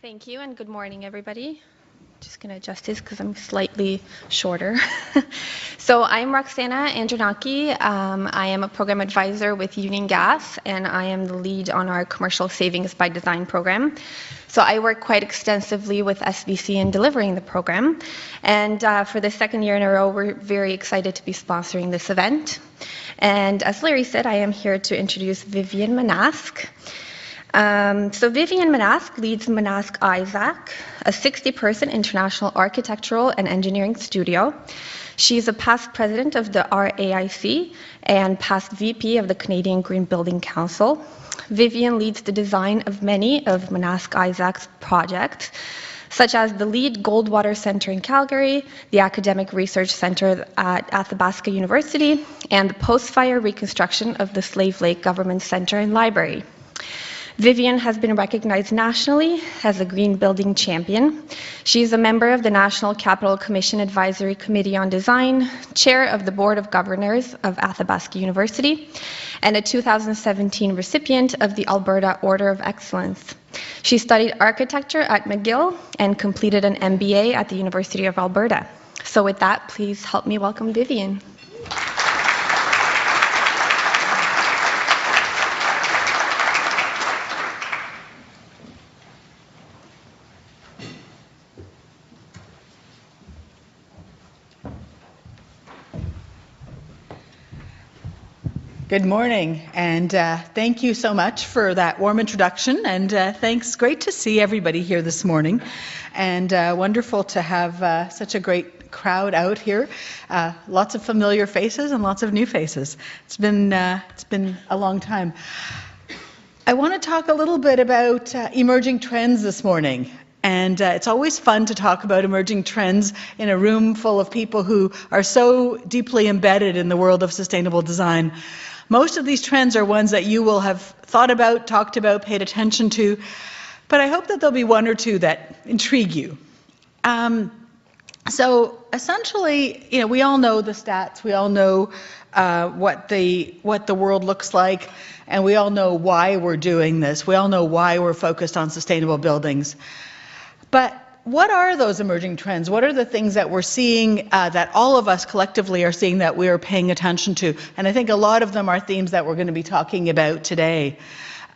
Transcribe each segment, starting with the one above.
Thank you, and good morning, everybody. Just going to adjust this because I'm slightly shorter. So I'm Roxana Andronaki. I am a program advisor with Union Gas, and I am the lead on our Commercial Savings by Design program. So I work quite extensively with SVC in delivering the program. And for the second year in a row, we're very excited to be sponsoring this event. And as Larry said, I am here to introduce Vivian Manasc. So Vivian Manasc leads Manasc Isaac, a 60-person international architectural and engineering studio. She's a past president of the RAIC and past VP of the Canadian Green Building Council. Vivian leads the design of many of Manasc Isaac's projects, such as the LEED Goldwater Centre in Calgary, the Academic Research Centre at Athabasca University, and the post-fire reconstruction of the Slave Lake Government Centre and Library. Vivian has been recognized nationally as a green building champion. She is a member of the National Capital Commission Advisory Committee on Design, chair of the Board of Governors of Athabasca University, and a 2017 recipient of the Alberta Order of Excellence. She studied architecture at McGill and completed an MBA at the University of Alberta. So with that, please help me welcome Vivian. Good morning, and thank you so much for that warm introduction, and thanks. Great to see everybody here this morning, and wonderful to have such a great crowd out here. Lots of familiar faces and lots of new faces. It's been a long time. I want to talk a little bit about emerging trends this morning. And it's always fun to talk about emerging trends in a room full of people who are so deeply embedded in the world of sustainable design. Most of these trends are ones that you will have thought about, talked about, paid attention to, but I hope that there'll be one or two that intrigue you. So essentially, we all know the stats, we all know what the world looks like, and we all know why we're doing this. We all know why we're focused on sustainable buildings. But what are those emerging trends? What are the things that we're seeing that all of us collectively are seeing that we are paying attention to? And I think a lot of them are themes that we're going to be talking about today.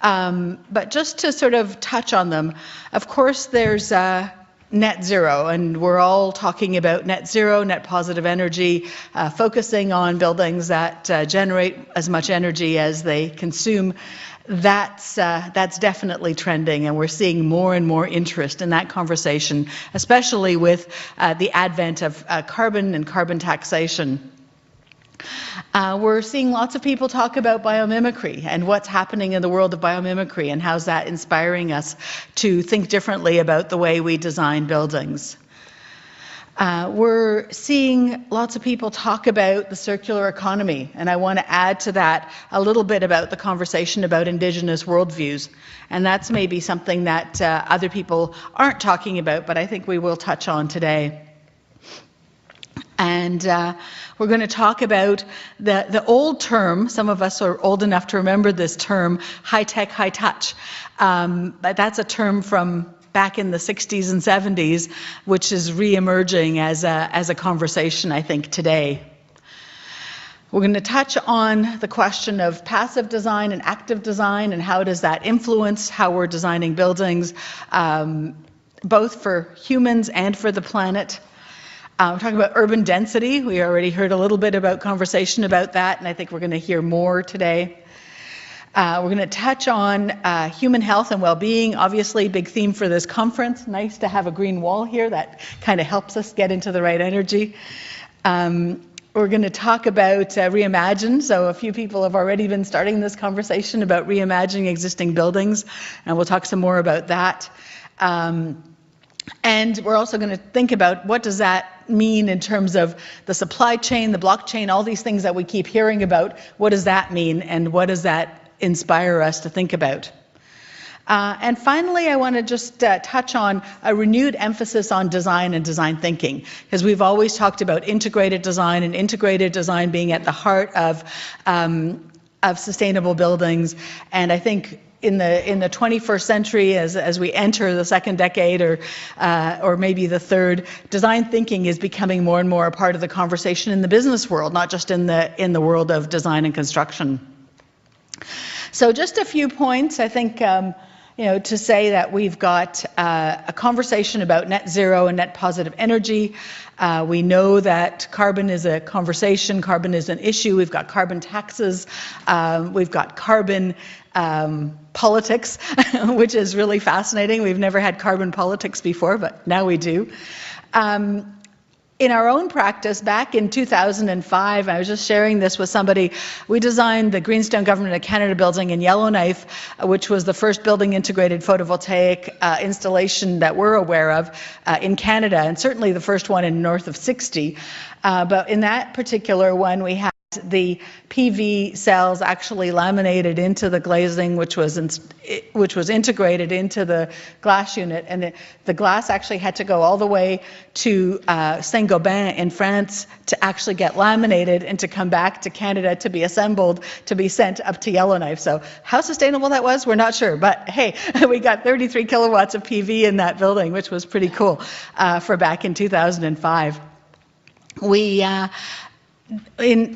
But just to sort of touch on them, of course there's net zero, and we're all talking about net zero, net positive energy, focusing on buildings that generate as much energy as they consume. That's definitely trending, and we're seeing more and more interest in that conversation, especially with the advent of carbon and carbon taxation. We're seeing lots of people talk about biomimicry and what's happening in the world of biomimicry and how's that inspiring us to think differently about the way we design buildings. We're seeing lots of people talk about the circular economy, and I want to add to that a little bit about the conversation about Indigenous worldviews, and that's maybe something that other people aren't talking about, but I think we will touch on today. And we're going to talk about the old term, some of us are old enough to remember this term, high-tech, high-touch, but that's a term from back in the 60s and 70s, which is re-emerging as a conversation, I think, today. We're going to touch on the question of passive design and active design, and how does that influence how we're designing buildings, both for humans and for the planet. We're talking about urban density. We already heard a little bit about conversation about that, and I think we're going to hear more today. We're going to touch on human health and well-being, obviously big theme for this conference. Nice to have a green wall here, that kind of helps us get into the right energy. We're going to talk about reimagine, so a few people have already been starting this conversation about reimagining existing buildings, and we'll talk some more about that. And we're also going to think about what does that mean in terms of the supply chain, the blockchain, all these things that we keep hearing about. What does that mean, and what does that inspire us to think about? And finally, I want to just touch on a renewed emphasis on design and design thinking, because we've always talked about integrated design, and integrated design being at the heart of sustainable buildings. And I think in the 21st century, as we enter the second decade or maybe the third, design thinking is becoming more and more a part of the conversation in the business world, not just in the world of design and construction. So just a few points, I think, to say that we've got a conversation about net zero and net positive energy. We know that carbon is a conversation, carbon is an issue. We've got carbon taxes, we've got carbon politics, which is really fascinating. We've never had carbon politics before, but now we do. In our own practice, back in 2005, I was just sharing this with somebody, we designed the Greenstone Government of Canada building in Yellowknife, which was the first building integrated photovoltaic installation that we're aware of in Canada, and certainly the first one in north of 60. But in that particular one, we had the PV cells actually laminated into the glazing, which was integrated into the glass unit, and the glass actually had to go all the way to Saint-Gobain in France to actually get laminated and to come back to Canada to be assembled to be sent up to Yellowknife. So how sustainable that was, we're not sure, but hey, we got 33 kilowatts of PV in that building, which was pretty cool for back in 2005. We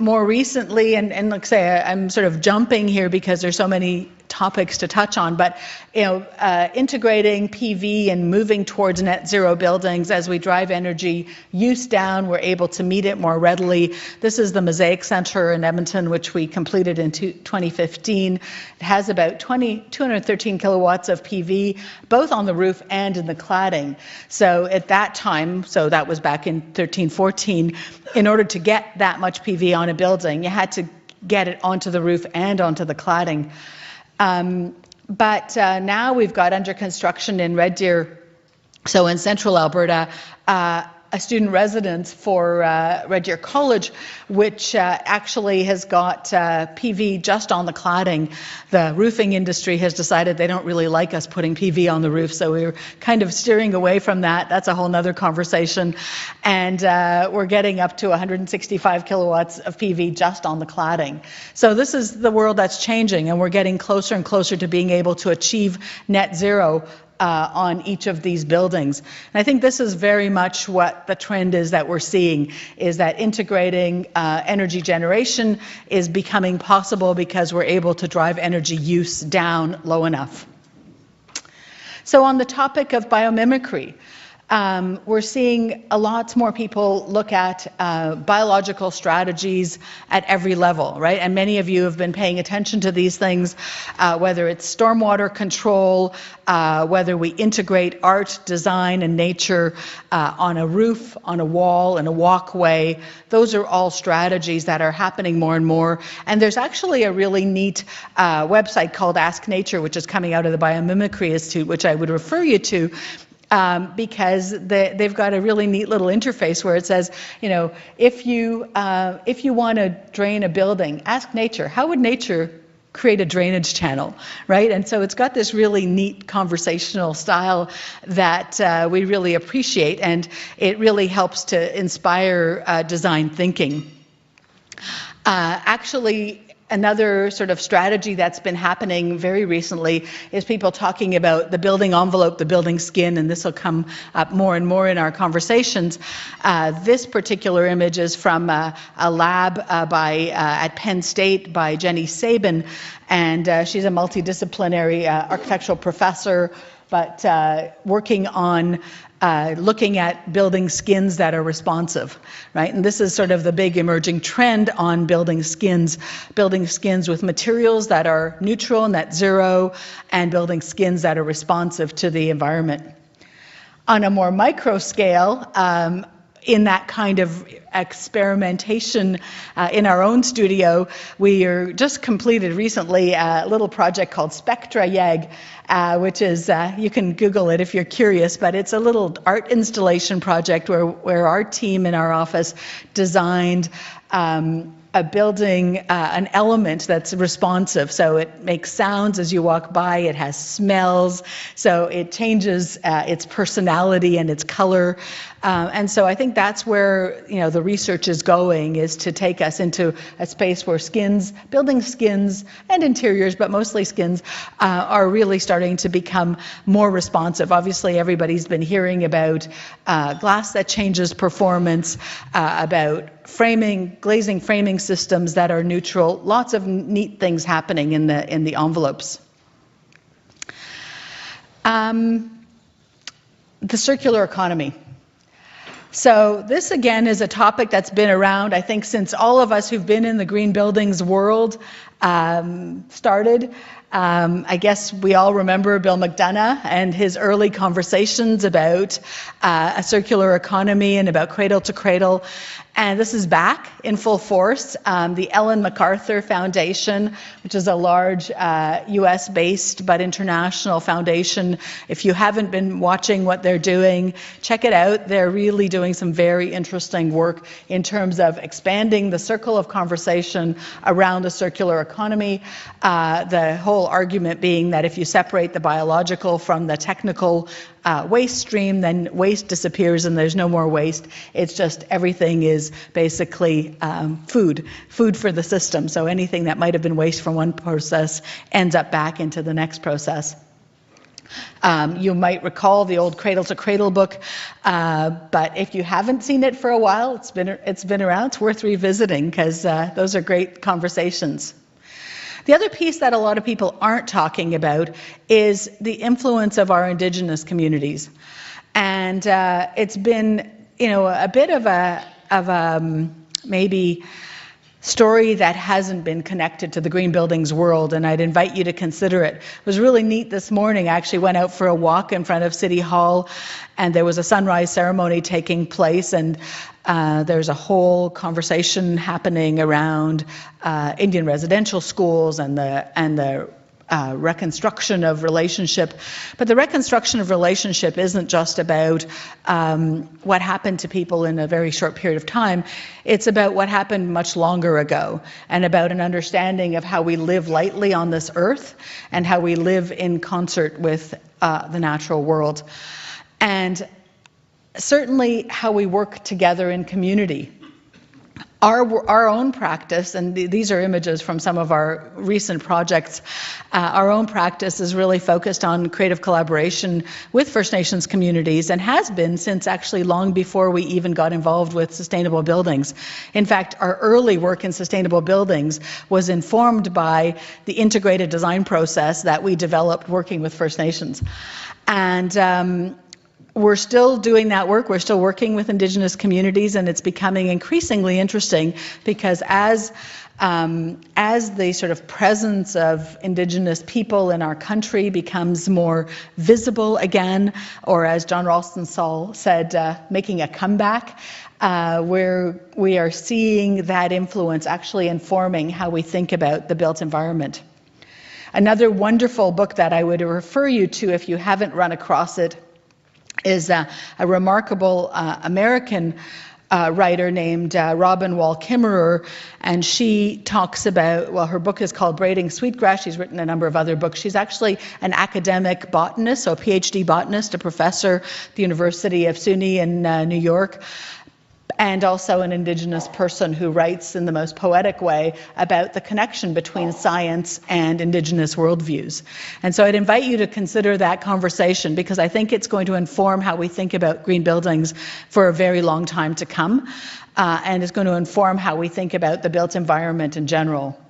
more recently, and like I say, I'm sort of jumping here because there's so many topics to touch on, but integrating PV and moving towards net zero buildings as we drive energy use down, we're able to meet it more readily. This is the Mosaic Centre in Edmonton, which we completed in 2015. It has about 213 kilowatts of PV, both on the roof and in the cladding. So at that time, so that was back in 13-14, in order to get that much PV on a building, you had to get it onto the roof and onto the cladding. But now we've got under construction in Red Deer, so in central Alberta, a student residence for Red Deer College, which actually has got PV just on the cladding. The roofing industry has decided they don't really like us putting PV on the roof, so we're kind of steering away from that. That's a whole nother conversation. And we're getting up to 165 kilowatts of PV just on the cladding. So this is the world that's changing, and we're getting closer and closer to being able to achieve net zero on each of these buildings. And I think this is very much what the trend is that we're seeing, is that integrating energy generation is becoming possible because we're able to drive energy use down low enough. So on the topic of biomimicry, we're seeing a lot more people look at biological strategies at every level, right? And many of you have been paying attention to these things, whether it's stormwater control, whether we integrate art, design, and nature on a roof, on a wall, in a walkway. Those are all strategies that are happening more and more. And there's actually a really neat website called Ask Nature, which is coming out of the Biomimicry Institute, which I would refer you to. Because they've got a really neat little interface where it says, if you want to drain a building, ask nature. How would nature create a drainage channel, right? And so it's got this really neat conversational style that we really appreciate, and it really helps to inspire design thinking. Actually, another sort of strategy that's been happening very recently is people talking about the building envelope, the building skin, and this will come up more and more in our conversations. This particular image is from a lab at Penn State by Jenny Sabin, and she's a multidisciplinary architectural professor, but working on looking at building skins that are responsive, right? And this is sort of the big emerging trend on building skins with materials that are neutral, net zero, and building skins that are responsive to the environment. On a more micro scale, in that kind of experimentation in our own studio, we are just completed recently a little project called Spectra YEG, which is, you can Google it if you're curious, but it's a little art installation project where our team in our office designed a building, an element that's responsive. So it makes sounds as you walk by, it has smells, so it changes its personality and its color. And so I think that's where, the the research is going, is to take us into a space where building skins and interiors, but mostly skins, are really starting to become more responsive. Obviously, everybody's been hearing about glass that changes performance, about glazing framing systems that are neutral. Lots of neat things happening in the envelopes. The circular economy. So this again is a topic that's been around, I think, since all of us who've been in the green buildings world started. I guess we all remember Bill McDonough and his early conversations about a circular economy and about cradle to cradle. And this is back in full force. The Ellen MacArthur Foundation, which is a large US-based but international foundation. If you haven't been watching what they're doing, check it out. They're really doing some very interesting work in terms of expanding the circle of conversation around the circular economy. The whole argument being that if you separate the biological from the technical waste stream, then waste disappears and there's no more waste. It's just everything is basically food for the system. So anything that might have been waste from one process ends up back into the next process. You might recall the old Cradle to Cradle book, but if you haven't seen it for a while, it's been around. It's worth revisiting because those are great conversations. The other piece that a lot of people aren't talking about is the influence of our Indigenous communities, and it's been, a bit of a maybe story that hasn't been connected to the green buildings world, and I'd invite you to consider it. It was really neat this morning. I actually went out for a walk in front of City Hall, and there was a sunrise ceremony taking place, and there's a whole conversation happening around Indian residential schools and the reconstruction of relationship. But the reconstruction of relationship isn't just about what happened to people in a very short period of time. It's about what happened much longer ago, and about an understanding of how we live lightly on this earth and how we live in concert with the natural world. And certainly how we work together in community. Our own practice, and these are images from some of our recent projects, our own practice is really focused on creative collaboration with First Nations communities, and has been since actually long before we even got involved with sustainable buildings. In fact, our early work in sustainable buildings was informed by the integrated design process that we developed working with First Nations. And we're still doing that work. We're still working with Indigenous communities, and it's becoming increasingly interesting because as the sort of presence of Indigenous people in our country becomes more visible again, or as John Ralston Saul said, making a comeback, where we are seeing that influence actually informing how we think about the built environment. Another wonderful book that I would refer you to if you haven't run across it is a remarkable American writer named Robin Wall Kimmerer, and she talks about, well, her book is called Braiding Sweetgrass. She's written a number of other books. She's actually an academic botanist, so a PhD botanist, a professor at the University of SUNY in New York, and also an Indigenous person who writes in the most poetic way about the connection between science and Indigenous worldviews. And so I'd invite you to consider that conversation, because I think it's going to inform how we think about green buildings for a very long time to come, and it's going to inform how we think about the built environment in general.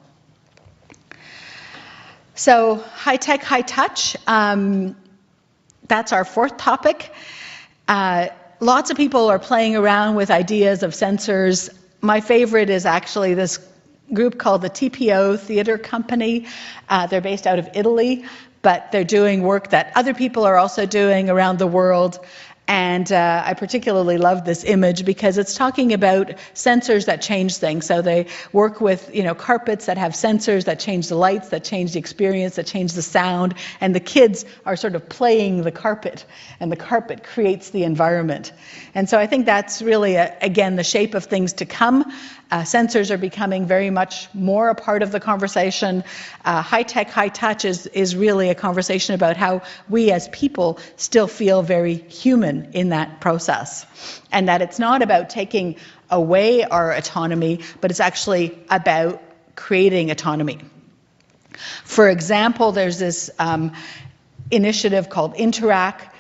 So high tech, high touch, that's our fourth topic. Lots of people are playing around with ideas of sensors. My favorite is actually this group called the TPO Theatre Company. They're based out of Italy, but they're doing work that other people are also doing around the world. And I particularly love this image because it's talking about sensors that change things. So they work with, carpets that have sensors that change the lights, that change the experience, that change the sound. And the kids are sort of playing the carpet, and the carpet creates the environment. And so I think that's really, again, the shape of things to come. Sensors are becoming very much more a part of the conversation. High tech, high touch is really a conversation about how we as people still feel very human in that process. And that it's not about taking away our autonomy, but it's actually about creating autonomy. For example, there's this initiative called Interact,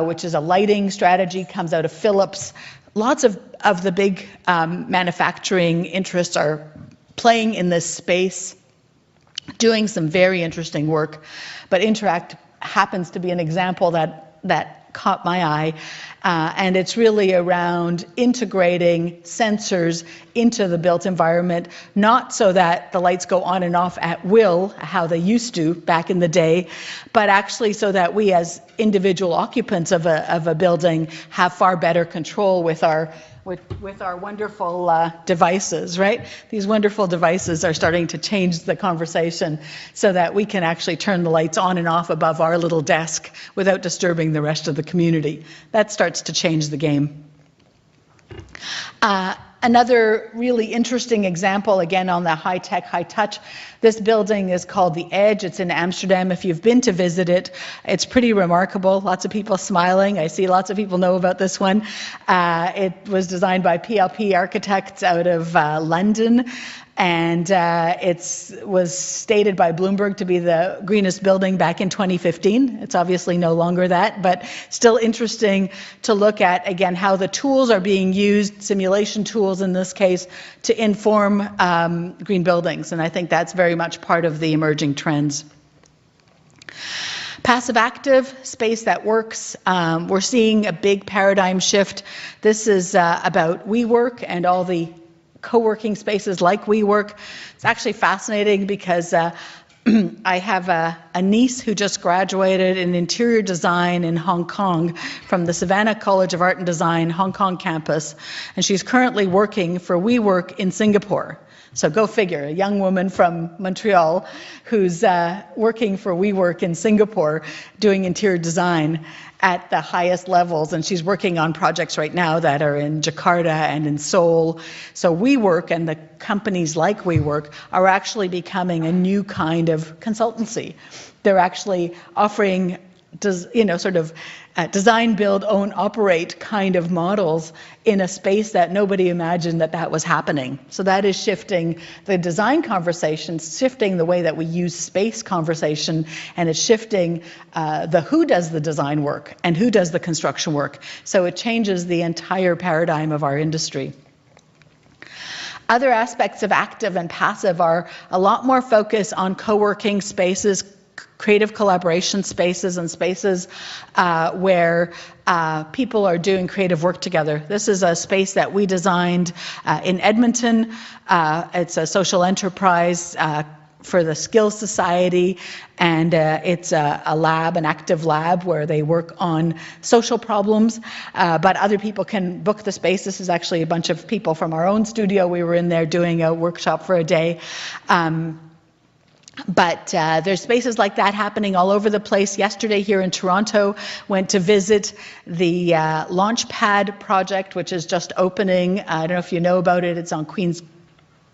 which is a lighting strategy, comes out of Philips. Lots of the big manufacturing interests are playing in this space, doing some very interesting work, but Interact happens to be an example that caught my eye, and it's really around integrating sensors into the built environment, not so that the lights go on and off at will, how they used to back in the day, but actually so that we as individual occupants of a building have far better control with our wonderful devices, right? These wonderful devices are starting to change the conversation so that we can actually turn the lights on and off above our little desk without disturbing the rest of the community. That starts to change the game. Another really interesting example, again on the high-tech, high-touch, this building is called the Edge. It's in Amsterdam. If you've been to visit it, it's pretty remarkable. Lots of people smiling. I see lots of people know about this one. It was designed by PLP architects out of London. And it was stated by Bloomberg to be the greenest building back in 2015. It's obviously no longer that, but still interesting to look at, again, how the tools are being used, simulation tools in this case, to inform green buildings. And I think that's very much part of the emerging trends. Passive active, space that works. We're seeing a big paradigm shift. This is about WeWork and all the co-working spaces like WeWork. It's actually fascinating because I have a niece who just graduated in interior design in Hong Kong from the Savannah College of Art and Design Hong Kong campus, and she's currently working for WeWork in Singapore. So go figure, a young woman from Montreal who's working for WeWork in Singapore doing interior design at the highest levels, and she's working on projects right now that are in Jakarta and in Seoul. So WeWork and the companies like WeWork are actually becoming a new kind of consultancy. They're actually offering design, build, own, operate kind of models in a space that nobody imagined that was happening. So that is shifting the design conversation, shifting the way that we use space conversation, and it's shifting the who does the design work and who does the construction work. So it changes the entire paradigm of our industry. Other aspects of active and passive are a lot more focus on co-working spaces, creative collaboration spaces, and spaces where people are doing creative work together. This is a space that we designed in Edmonton. It's a social enterprise for the Skills Society, and it's a lab, an active lab, where they work on social problems, but other people can book the space. This is actually a bunch of people from our own studio. We were in there doing a workshop for a day. But there's spaces like that happening all over the place. Yesterday here in Toronto, went to visit the Launchpad project, which is just opening. I don't know if you know about it. It's on Queen's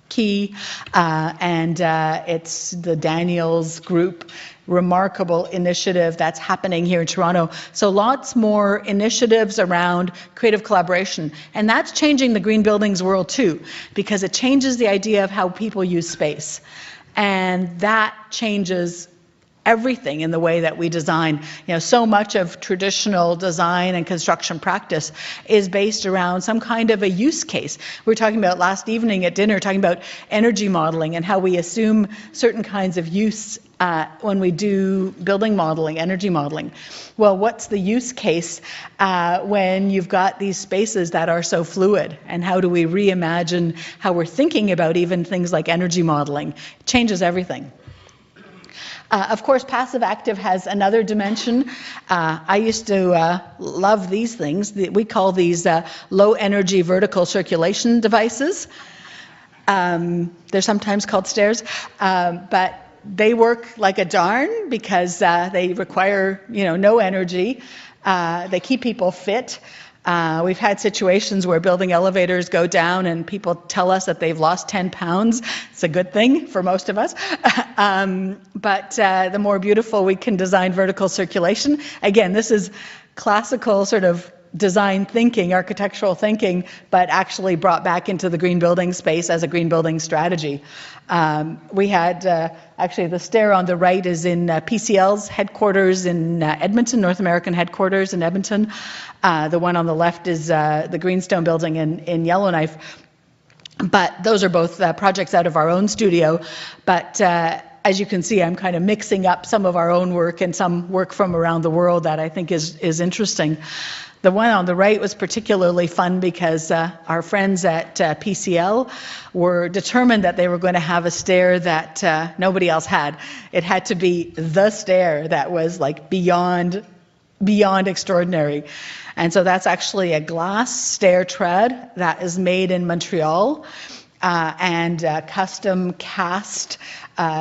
Quay, and it's the Daniels Group. Remarkable initiative that's happening here in Toronto. So lots more initiatives around creative collaboration. And that's changing the green buildings world too, because it changes the idea of how people use space. And that changes everything in the way that we design. So much of traditional design and construction practice is based around some kind of a use case. We were talking about last evening at dinner, talking about energy modeling and how we assume certain kinds of use when we do building modeling, energy modeling. Well, what's the use case when you've got these spaces that are so fluid? And how do we reimagine how we're thinking about even things like energy modeling? It changes everything. Of course, passive active has another dimension. I used to love these things. We call these low energy vertical circulation devices. They're sometimes called stairs, but they work like a darn because they require no energy. They keep people fit. We've had situations where building elevators go down and people tell us that they've lost 10 pounds. It's a good thing for most of us. But the more beautiful we can design vertical circulation. Again, this is classical sort of design thinking, architectural thinking, but actually brought back into the green building space as a green building strategy. We had, actually the stair on the right is in PCL's headquarters in Edmonton, North American headquarters in Edmonton. The one on the left is the Greenstone building in Yellowknife. But those are both projects out of our own studio. But as you can see, I'm kind of mixing up some of our own work and some work from around the world that I think is interesting. The one on the right was particularly fun because our friends at PCL were determined that they were going to have a stair that nobody else had. It had to be the stair that was like beyond extraordinary. And so that's actually a glass stair tread that is made in Montreal and custom cast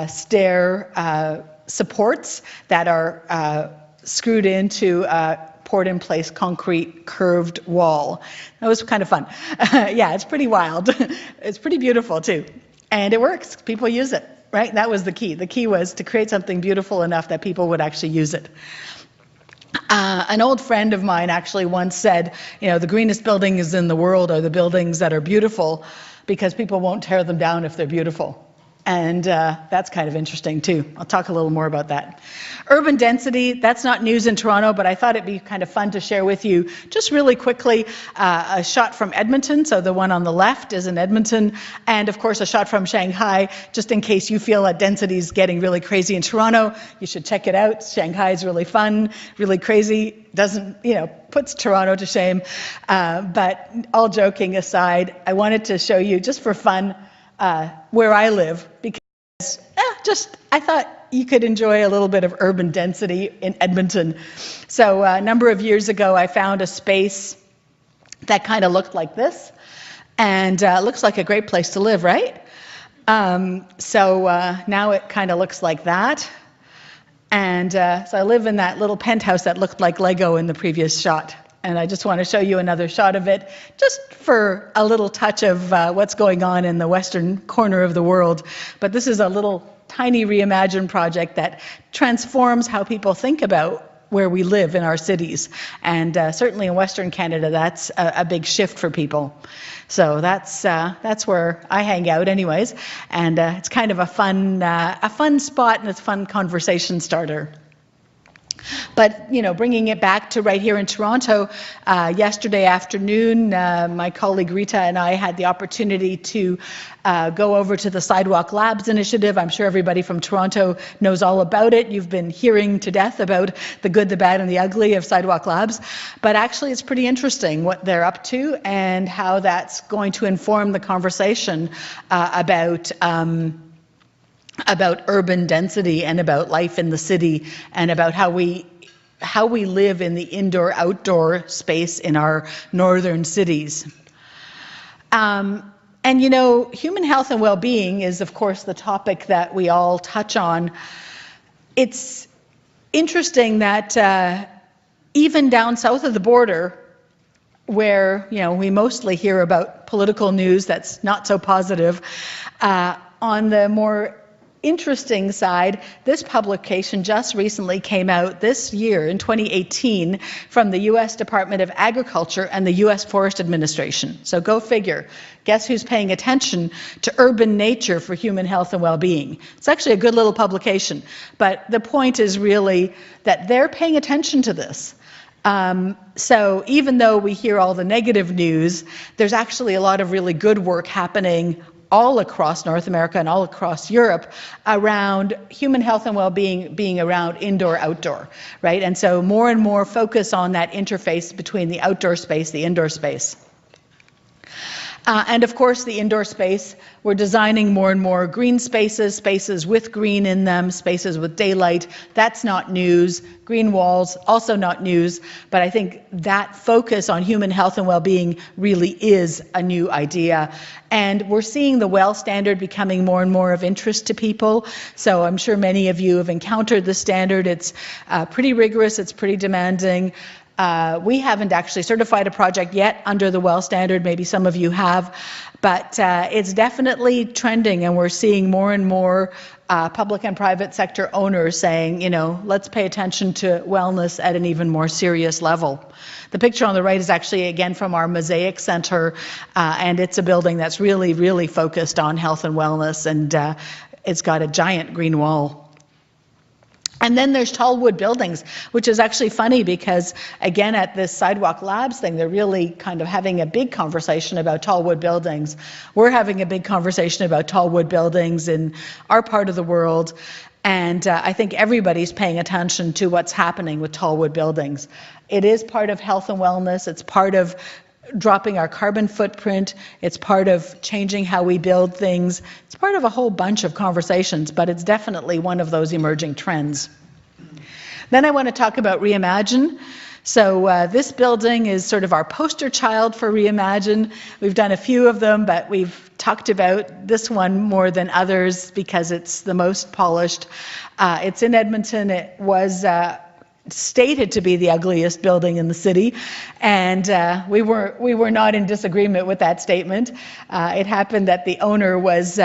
stair supports that are screwed into poured in place concrete curved wall. That was kind of fun. Yeah, it's pretty wild. It's pretty beautiful too. And it works. People use it, right? That was the key. The key was to create something beautiful enough that people would actually use it. An old friend of mine actually once said, you know, the greenest buildings in the world are the buildings that are beautiful because people won't tear them down if they're beautiful. And that's kind of interesting too. I'll talk a little more about that. Urban density, that's not news in Toronto, but I thought it'd be kind of fun to share with you just really quickly a shot from Edmonton. So the one on the left is in Edmonton, and of course a shot from Shanghai, just in case you feel that density is getting really crazy in Toronto. You should check it out. Shanghai is really fun, really crazy. Doesn't, you know, puts Toronto to shame. But all joking aside, I wanted to show you just for fun where I live, because I thought you could enjoy a little bit of urban density in Edmonton. So a number of years ago, I found a space that kind of looked like this, and looks like a great place to live, right? So now it kind of looks like that. And so I live in that little penthouse that looked like Lego in the previous shot. And I just want to show you another shot of it, just for a little touch of what's going on in the western corner of the world. But this is a little tiny reimagine project that transforms how people think about where we live in our cities. And certainly in Western Canada, that's a big shift for people. So that's where I hang out anyways. And it's kind of a fun spot, and it's a fun conversation starter. But, you know, bringing it back to right here in Toronto, yesterday afternoon, my colleague Rita and I had the opportunity to go over to the Sidewalk Labs initiative. I'm sure everybody from Toronto knows all about it. You've been hearing to death about the good, the bad, and the ugly of Sidewalk Labs. But actually, it's pretty interesting what they're up to and how that's going to inform the conversation about urban density and about life in the city and about how we live in the indoor-outdoor space in our northern cities. And you know, human health and well-being is, of course, the topic that we all touch on. It's interesting that even down south of the border, where, you know, we mostly hear about political news that's not so positive, on the more interesting side, this publication just recently came out this year in 2018 from the U.S. Department of Agriculture and the U.S. Forest Administration. So go figure. Guess who's paying attention to urban nature for human health and well-being? It's actually a good little publication, but the point is really that they're paying attention to this. So even though we hear all the negative news, there's actually a lot of really good work happening all across North America and all across Europe around human health and well-being being around indoor-outdoor, right? And so more and more focus on that interface between the outdoor space, the indoor space. And of course, the indoor space, we're designing more and more green spaces, spaces with green in them, spaces with daylight. That's not news. Green walls, also not news. But I think that focus on human health and well-being really is a new idea. And we're seeing the WELL standard becoming more and more of interest to people. So I'm sure many of you have encountered the standard. It's pretty rigorous. It's pretty demanding. We haven't actually certified a project yet under the WELL standard. Maybe some of you have, but it's definitely trending, and we're seeing more and more public and private sector owners saying, you know, let's pay attention to wellness at an even more serious level. The picture on the right is actually, again, from our Mosaic Center, and it's a building that's really, really focused on health and wellness, and it's got a giant green wall. And then there's tall wood buildings, which is actually funny because, again, at this Sidewalk Labs thing, they're really kind of having a big conversation about tall wood buildings. We're having a big conversation about tall wood buildings in our part of the world. And I think everybody's paying attention to what's happening with tall wood buildings. It is part of health and wellness. It's part of dropping our carbon footprint. It's part of changing how we build things. It's part of a whole bunch of conversations, but it's definitely one of those emerging trends. Then I want to talk about reimagine. So this building is sort of our poster child for reimagine. We've done a few of them, but we've talked about this one more than others because it's the most polished. It's in Edmonton. It was stated to be the ugliest building in the city, and we were not in disagreement with that statement. It happened that the owner was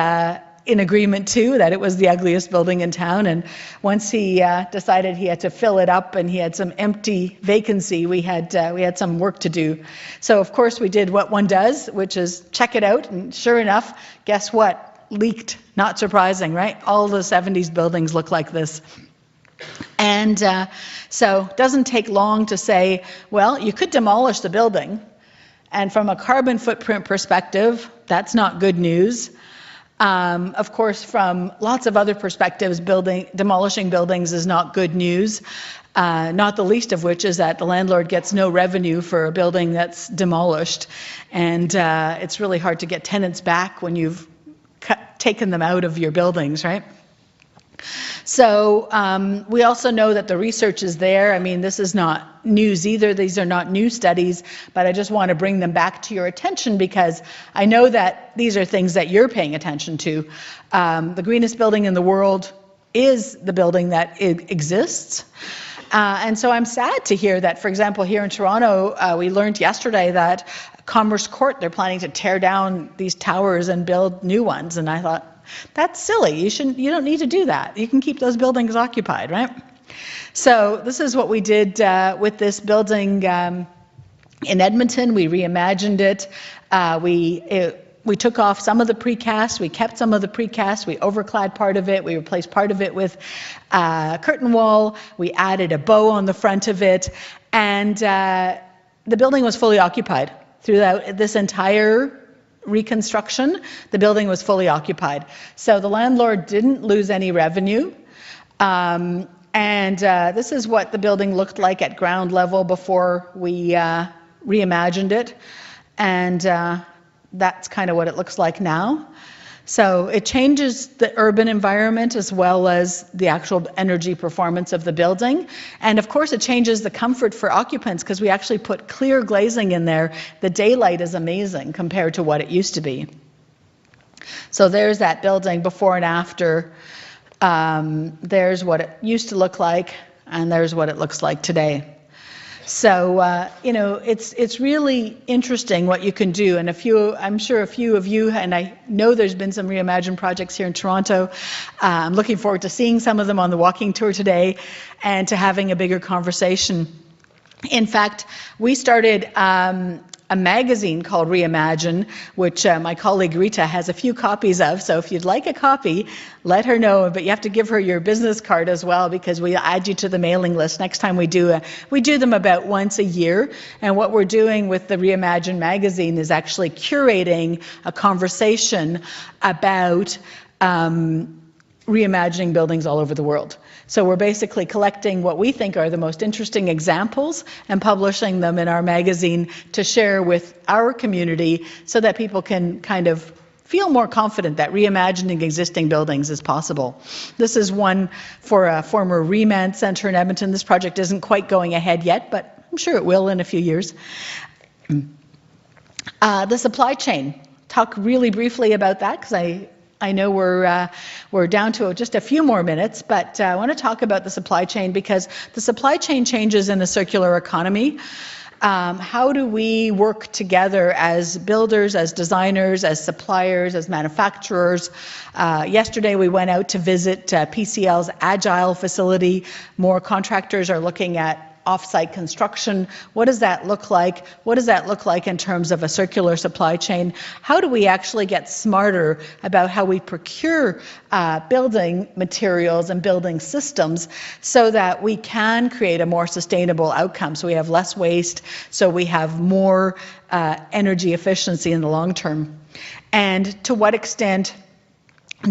in agreement too, that it was the ugliest building in town, and once he decided he had to fill it up and he had some empty vacancy, we had some work to do. So of course we did what one does, which is check it out, and sure enough, guess what? Leaked. Not surprising, right? All the 70s buildings look like this. And so it doesn't take long to say, well, you could demolish the building, and from a carbon footprint perspective, that's not good news. Of course, from lots of other perspectives, demolishing buildings is not good news, not the least of which is that the landlord gets no revenue for a building that's demolished, and it's really hard to get tenants back when you've taken them out of your buildings, right? So we also know that the research is there. I mean, this is not news either. These are not new studies, but I just want to bring them back to your attention because I know that these are things that you're paying attention to. The greenest building in the world is the building that exists. And so I'm sad to hear that, for example, here in Toronto, we learned yesterday that Commerce Court, they're planning to tear down these towers and build new ones. And I thought, that's silly. You don't need to do that. You can keep those buildings occupied, right? So this is what we did with this building in Edmonton. We reimagined it. We took off some of the precast. We kept some of the precast. We overclad part of it. We replaced part of it with curtain wall. We added a bow on the front of it, and the building was fully occupied throughout this entire reconstruction. The building was fully occupied. So the landlord didn't lose any revenue. And this is what the building looked like at ground level before we reimagined it. And that's kind of what it looks like now. So it changes the urban environment as well as the actual energy performance of the building. And of course it changes the comfort for occupants because we actually put clear glazing in there. The daylight is amazing compared to what it used to be. So there's that building before and after. There's what it used to look like, and there's what it looks like today. So, you know, it's really interesting what you can do. And I'm sure a few of you, and I know there's been some Reimagine projects here in Toronto. I'm looking forward to seeing some of them on the walking tour today and to having a bigger conversation. In fact, we started a magazine called Reimagine, which my colleague Rita has a few copies of. So if you'd like a copy, let her know. But you have to give her your business card as well, because we'll add you to the mailing list next time we do them about once a year. And what we're doing with the Reimagine magazine is actually curating a conversation about reimagining buildings all over the world. So we're basically collecting what we think are the most interesting examples and publishing them in our magazine to share with our community so that people can kind of feel more confident that reimagining existing buildings is possible. This is one for a former remand center in Edmonton. This project isn't quite going ahead yet, but I'm sure it will in a few years. The supply chain. Talk really briefly about that because I know we're down to just a few more minutes, but I want to talk about the supply chain, because the supply chain changes in the circular economy. How do we work together as builders, as designers, as suppliers, as manufacturers? Yesterday we went out to visit PCL's Agile facility. More contractors are looking at off-site construction. What does that look like? What does that look like in terms of a circular supply chain? How do we actually get smarter about how we procure building materials and building systems so that we can create a more sustainable outcome, so we have less waste, so we have more energy efficiency in the long term? And to what extent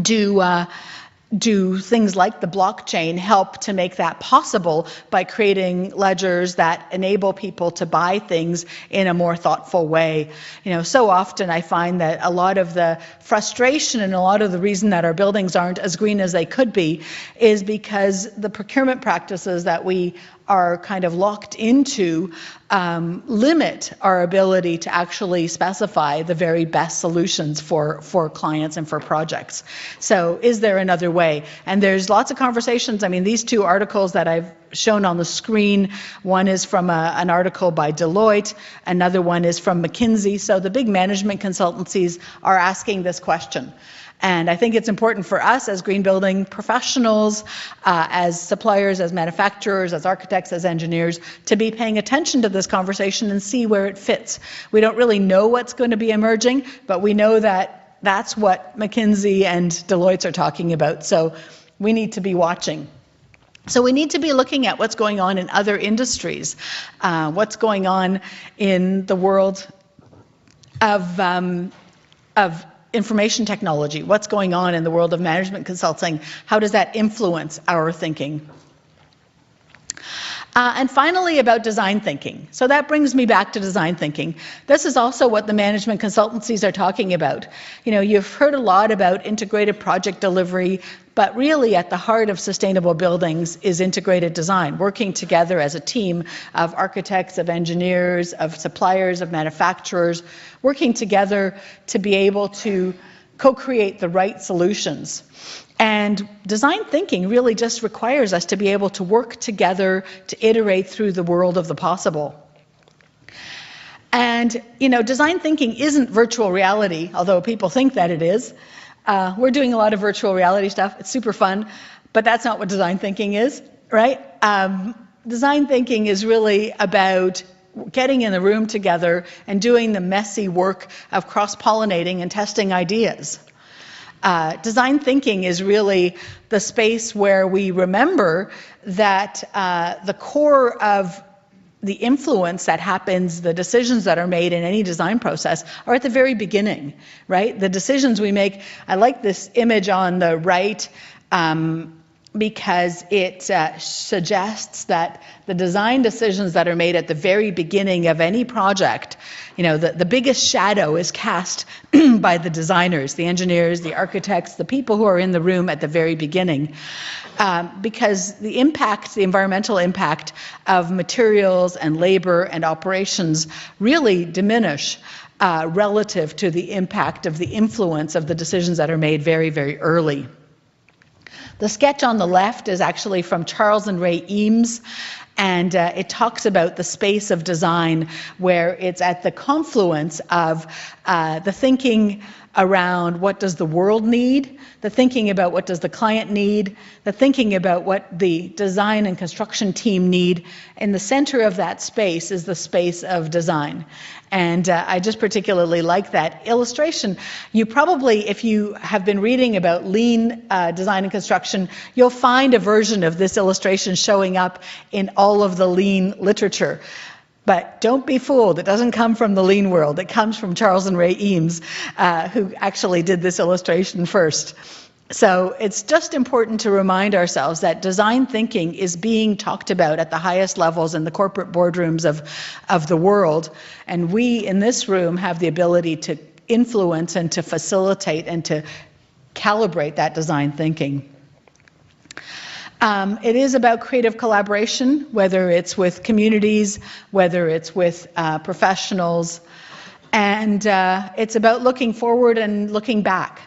do things like the blockchain help to make that possible by creating ledgers that enable people to buy things in a more thoughtful way? You know, so often I find that a lot of the frustration and a lot of the reason that our buildings aren't as green as they could be is because the procurement practices that we are kind of locked into limit our ability to actually specify the very best solutions for clients and for projects. So is there another way? And there's lots of conversations. I mean, these two articles that I've shown on the screen, one is from an article by Deloitte, another one is from McKinsey. So the big management consultancies are asking this question. And I think it's important for us as green building professionals, as suppliers, as manufacturers, as architects, as engineers, to be paying attention to this conversation and see where it fits. We don't really know what's going to be emerging, but we know that that's what McKinsey and Deloitte are talking about. So we need to be watching. So we need to be looking at what's going on in other industries, what's going on in the world of information technology, what's going on in the world of management consulting, how does that influence our thinking? And finally, about design thinking. So that brings me back to design thinking. This is also what the management consultancies are talking about. You know, you've heard a lot about integrated project delivery, but really at the heart of sustainable buildings is integrated design, working together as a team of architects, of engineers, of suppliers, of manufacturers, working together to be able to co-create the right solutions. And design thinking really just requires us to be able to work together to iterate through the world of the possible. And, you know, design thinking isn't virtual reality, although people think that it is. We're doing a lot of virtual reality stuff. It's super fun, but that's not what design thinking is, right? Design thinking is really about getting in the room together and doing the messy work of cross-pollinating and testing ideas. Design thinking is really the space where we remember that the core of the influence that happens, the decisions that are made in any design process are at the very beginning, right? The decisions we make. I like this image on the right because it suggests that the design decisions that are made at the very beginning of any project, you know, the biggest shadow is cast by the designers, the engineers, the architects, the people who are in the room at the very beginning. Because the impact, the environmental impact of materials and labor and operations really diminish relative to the impact of the influence of the decisions that are made very, very early. The sketch on the left is actually from Charles and Ray Eames, and it talks about the space of design where it's at the confluence of the thinking around what does the world need, the thinking about what does the client need, the thinking about what the design and construction team need. In the center of that space is the space of design. And I just particularly like that illustration. You probably, if you have been reading about lean design and construction, you'll find a version of this illustration showing up in all of the lean literature. But don't be fooled, it doesn't come from the lean world. It comes from Charles and Ray Eames, who actually did this illustration first. So it's just important to remind ourselves that design thinking is being talked about at the highest levels in the corporate boardrooms of the world. And we in this room have the ability to influence and to facilitate and to calibrate that design thinking. It is about creative collaboration, whether it's with communities, whether it's with professionals, and it's about looking forward and looking back.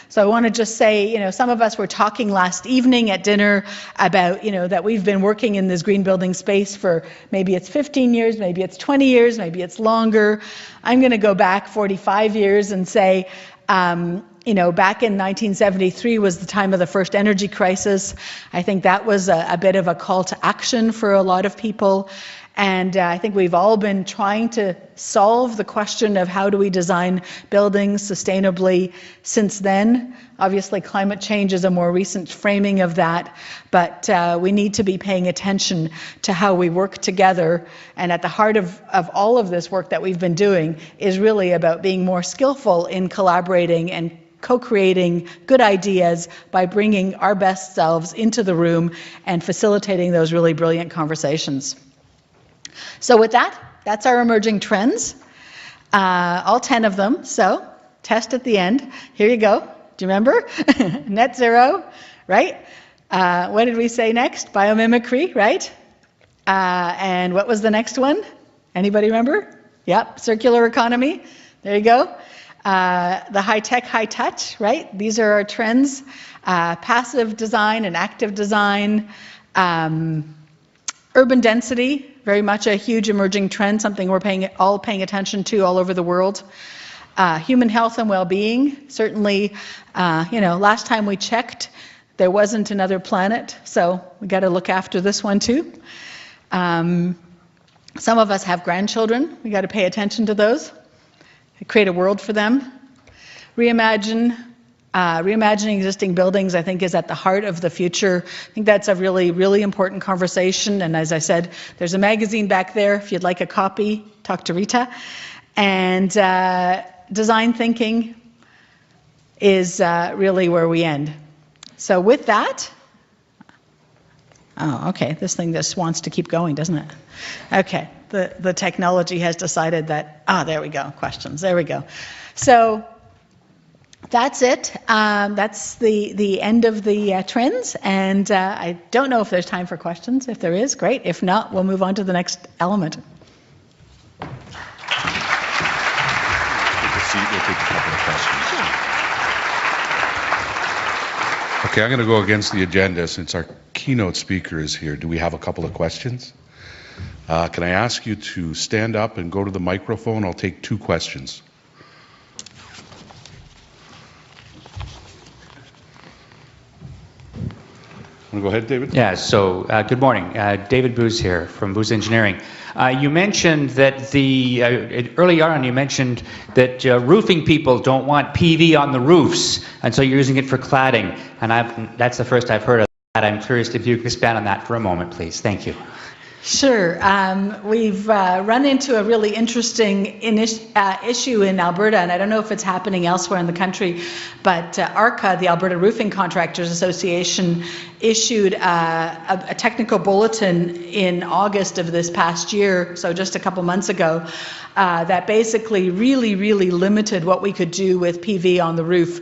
So I want to just say, some of us were talking last evening at dinner about, that we've been working in this green building space for maybe it's 15 years, maybe it's 20 years, maybe it's longer. I'm going to go back 45 years and say, back in 1973 was the time of the first energy crisis. I think that was a bit of a call to action for a lot of people. And I think we've all been trying to solve the question of how do we design buildings sustainably since then. Obviously, climate change is a more recent framing of that, but we need to be paying attention to how we work together. And at the heart of all of this work that we've been doing is really about being more skillful in collaborating and co-creating good ideas by bringing our best selves into the room and facilitating those really brilliant conversations. So with that, that's our emerging trends, all 10 of them. So test at the end. Here you go. Do you remember? Net zero, right? What did we say next? Biomimicry, right? And what was the next one? Anybody remember? Yep, circular economy. There you go. The high-tech, high-touch, right? These are our trends. Passive design and active design. Urban density, very much a huge emerging trend, something we're all paying attention to all over the world. Human health and well-being, certainly, last time we checked, there wasn't another planet, so we got to look after this one too. Some of us have grandchildren, we got to pay attention to those, create a world for them. Reimagining existing buildings, I think, is at the heart of the future. I think that's a really, really important conversation. And as I said, there's a magazine back there. If you'd like a copy, talk to Rita. And design thinking is really where we end. So with that, oh, okay, this thing just wants to keep going, doesn't it? Okay, the technology has decided that, there we go, questions, there we go. So that's it. That's the end of the trends, and I don't know if there's time for questions. If there is, great. If not, we'll move on to the next element. Take a seat. We'll take a couple of questions. Okay, I'm going to go against the agenda since our keynote speaker is here. Do we have a couple of questions? Can I ask you to stand up and go to the microphone? I'll take 2 questions. Want to go ahead, David? Yeah, so good morning. David Booz here from Booz Engineering. You mentioned that early on you mentioned that roofing people don't want PV on the roofs, and so you're using it for cladding. And that's the first I've heard of that. I'm curious if you could expand on that for a moment, please. Thank you. Sure. We've run into a really interesting issue in Alberta, and I don't know if it's happening elsewhere in the country, but ARCA, the Alberta Roofing Contractors Association, issued a technical bulletin in August of this past year, so just a couple months ago, that basically really, really limited what we could do with PV on the roof.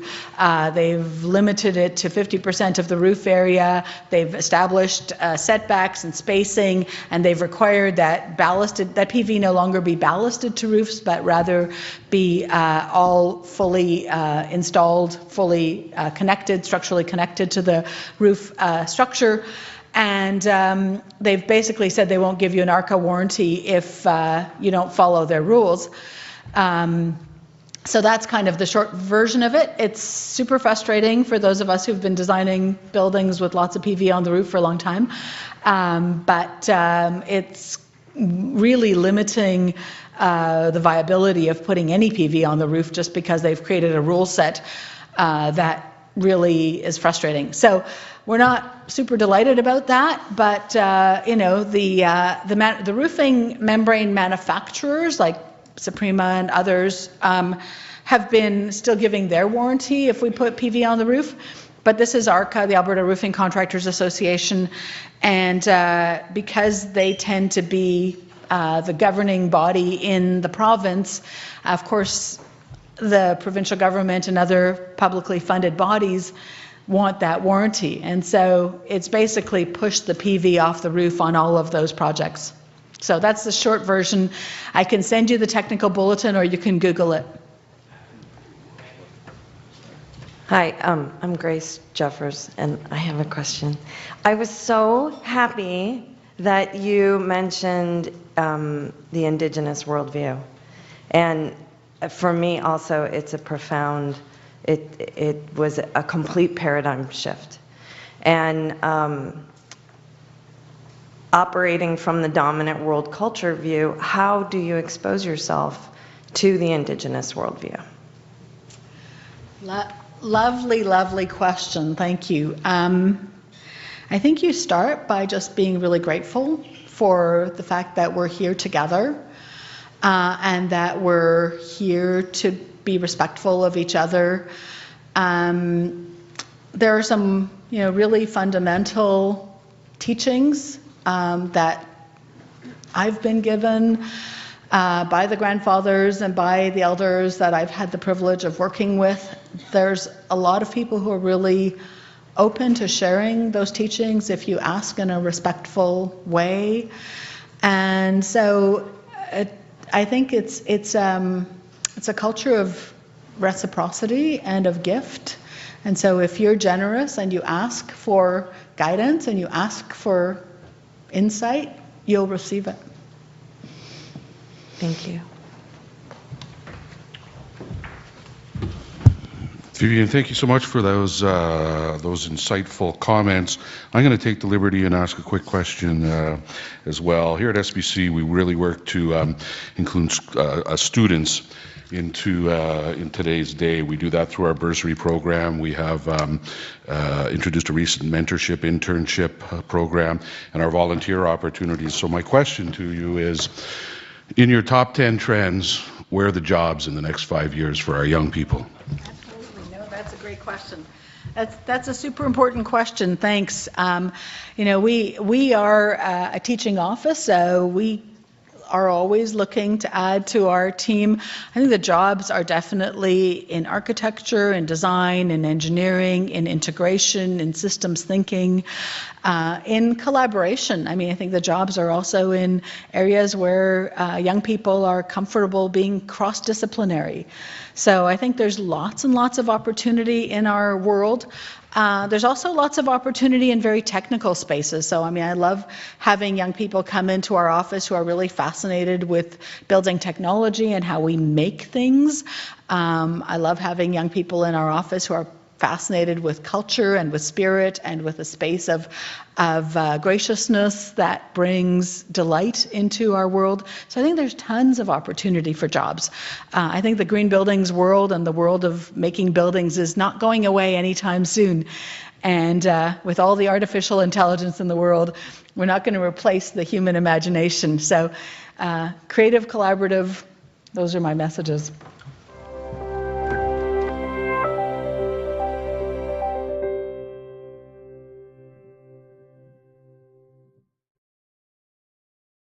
They've limited it to 50% of the roof area. They've established setbacks and spacing, and they've required that PV no longer be ballasted to roofs, but rather be all fully installed, fully connected, structurally connected to the roof structure. And they've basically said they won't give you an ARCA warranty if you don't follow their rules. So that's kind of the short version of it. It's super frustrating for those of us who've been designing buildings with lots of PV on the roof for a long time. But it's really limiting the viability of putting any PV on the roof just because they've created a rule set that really is frustrating. So we're not super delighted about that, but the roofing membrane manufacturers like Suprema and others have been still giving their warranty if we put PV on the roof. But this is ARCA, the Alberta Roofing Contractors Association, and because they tend to be the governing body in the province, of course, the provincial government and other publicly funded bodies want that warranty. And so it's basically pushed the PV off the roof on all of those projects. So that's the short version. I can send you the technical bulletin or you can Google it. Hi, I'm Grace Jeffers, and I have a question. I was so happy that you mentioned the Indigenous worldview. And for me also, it's a profound, it was a complete paradigm shift. And operating from the dominant world culture view, how do you expose yourself to the Indigenous worldview? Lovely, lovely question. Thank you. I think you start by just being really grateful for the fact that we're here together and that we're here to be respectful of each other. There are some, really fundamental teachings that I've been given by the grandfathers and by the elders that I've had the privilege of working with. There's a lot of people who are really open to sharing those teachings if you ask in a respectful way. And so I think it's a culture of reciprocity and of gift. And so if you're generous and you ask for guidance and you ask for insight, you'll receive it. Thank you. Vivian, thank you so much for those insightful comments. I'm going to take the liberty and ask a quick question as well. Here at SBC, we really work to include students in today's day. We do that through our bursary program. We have introduced a recent mentorship internship program and our volunteer opportunities. So my question to you is, in your top 10 trends, where are the jobs in the next 5 years for our young people? Absolutely. No, that's a great question. That's a super important question. Thanks. We are a teaching office, so we are always looking to add to our team. I think the jobs are definitely in architecture, in design, in engineering, in integration, in systems thinking, in collaboration. I think the jobs are also in areas where young people are comfortable being cross-disciplinary. So I think there's lots and lots of opportunity in our world. There's also lots of opportunity in very technical spaces. So, I love having young people come into our office who are really fascinated with building technology and how we make things. I love having young people in our office who are fascinated with culture and with spirit and with a space of graciousness that brings delight into our world. So I think there's tons of opportunity for jobs. I think the green buildings world and the world of making buildings is not going away anytime soon. And with all the artificial intelligence in the world, we're not going to replace the human imagination. So creative, collaborative, those are my messages.